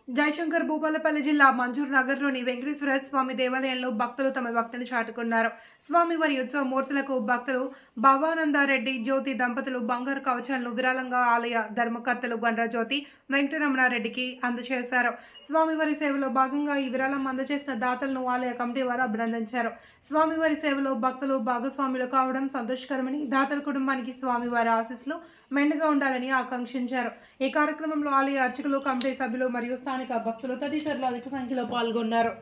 జయశంకర్ భూపాలపల్లి జిల్లా మంజూర్ నగర్లోని వెంకటేశ్వర స్వామి దేవాలయంలో భక్తులు తమ భక్తిని చాటుకున్నారు. స్వామివారి ఉత్సవ మూర్తులకు భక్తులు భవానందారెడ్డి జ్యోతి దంపతులు బంగారు కవచాలను విరాళంగా ఆలయ ధర్మకర్తలు గండ్రజ్యోతి వెంకటరమణారెడ్డికి అందజేశారు. స్వామివారి సేవలో భాగంగా ఈ విరాళం అందజేసిన దాతలను ఆలయ కమిటీ వారు అభినందించారు. స్వామివారి సేవలో భక్తులు భాగస్వాములు కావడం సంతోషకరమని, దాతల కుటుంబానికి స్వామివారి ఆశీస్సులు మెండుగా ఉండాలని ఆకాంక్షించారు. ఈ కార్యక్రమంలో ఆలయ అర్చకులు, కమిటీ సభ్యులు మరియు స్థానిక భక్తులు తదితరులు అధిక సంఖ్యలో పాల్గొన్నారు.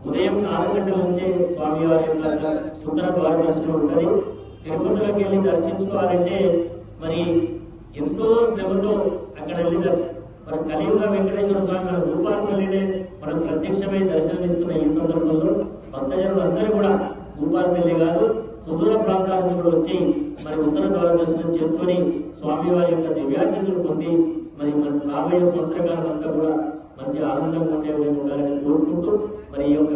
ఉదయం 4 గంటల నుంచే స్వామివారి యొక్క ఉత్తర ద్వార దర్శనం ఉంటుంది. తిరుపతిలోకి వెళ్ళి దర్శించుకోవాలంటే మరి ఎంతో శ్రమతో అక్కడ వెళ్ళి మన కలియుగ వెంకటేశ్వర స్వామి మన భూపాలపల్లినే మనం ప్రత్యక్షమై దర్శనమిస్తున్న ఈ సందర్భంలో భక్తజనులు అందరూ కూడా భూపాలపల్లి కాదు సుదూర ప్రాంతాల నుంచి కూడా వచ్చి మరి ఉత్తర ద్వార దర్శనం చేసుకొని స్వామివారి యొక్క దివ్యాశీస్సులు పొంది మరి మన రాబోయే సంవత్సరకాలం అంతా కూడా మంచి ఆనందంగా ఉండే విధంగా ఉండాలని కోరుకుంటూ మరి ఈ యొక్క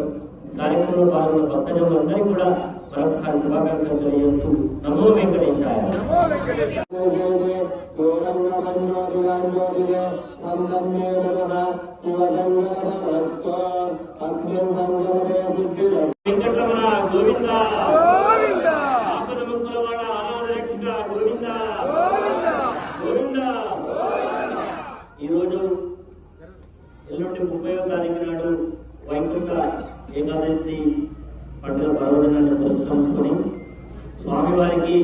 కార్యక్రమంలో పాల్గొన్న భక్తజనులందరికీ కూడా మరొకసారి శుభాకాంక్షలు తెలియజేస్తూ నమో వెంకటేశాయ. వెంకటరమణ గోవింద, ఆపద ముక్కులవాడ అనాథరక్షక గోవింద గోవింద. ఈరోజు ఎల్లుండి 30వ తారీఖు నాడు వైకుంఠ ఏకాదశి పండుగ పర్వదినాన్ని పురస్కరించుకొని స్వామివారికి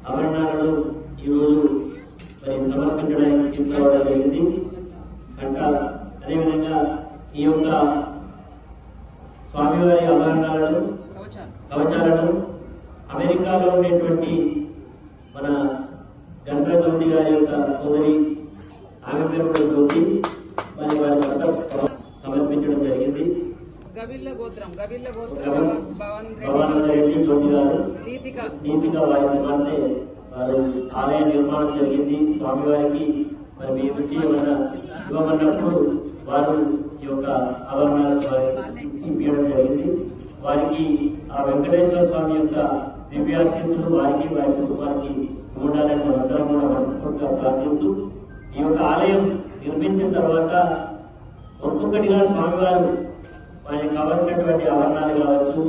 ఆభరణాలను ఈరోజు మరి సమర్పించడానికి తీసుకురావడం జరిగింది. అదేవిధంగా ఈ యొక్క స్వామివారి ఆభరణాలను కవచాలను అమెరికాలో ఉండేటువంటి మన గండ్రజ్యోతి గారి యొక్క సోదరి, ఆమె పేరు కూడా జ్యోతి, మరి వారి భర్త సమర్పించడం జరిగింది. భవానందరెడ్డి జ్యోతి గారు నీతిగా వారి కుమార్తె వారు ఆలయ నిర్మాణం జరిగింది. స్వామివారికి మరి మేము ఇవ్వమన్నప్పుడు వారు ఈ యొక్క ఆభరణాలు ఇప్పించడం జరిగింది. వారికి ఆ వెంకటేశ్వర స్వామి యొక్క దివ్యాశీస్సులు వారికి వారి కుటుంబానికి ఉండాలని మనందరం కూడా మనస్ఫూర్తిగా ప్రార్థిస్తూ ఈ యొక్క ఆలయం నిర్మించిన తర్వాత ఒక్కొక్కటిగా స్వామివారు వారికి కావాల్సినటువంటి ఆభరణాలు కావచ్చు,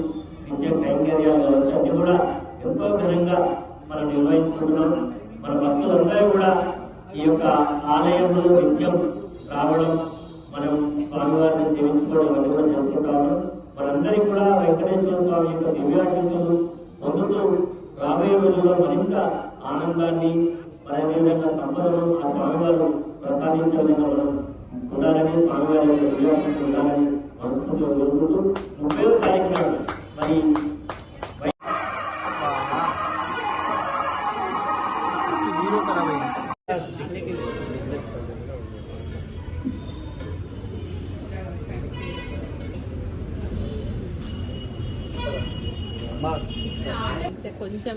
నిత్య కైంకర్యాలు కావచ్చు, అన్ని కూడా ఎంతో ఘనంగా మనం నిర్వహించుకుంటున్నాం. మన భక్తులందరూ కూడా ఈ యొక్క ఆలయంలో నిత్యం రావడం, మనం స్వామివారిని సేవించుకోవడం అన్ని కూడా చేసుకుంటా ఉన్నాం. మనందరికీ కూడా వెంకటేశ్వర స్వామి యొక్క దివ్యాశీస్సులు పొందుతూ రాబోయే రోజుల్లో మరింత ఆనందాన్ని అదేవిధంగా సంపదను ఆ స్వామివారు ప్రసాదించే విధంగా మనం ఉండాలని, స్వామివారి యొక్క దివ్యాశీస్సులు ఉండాలని మనస్ఫూర్తిగా కోరుకుంటూ 30వ తారీఖున మరి కొంచెం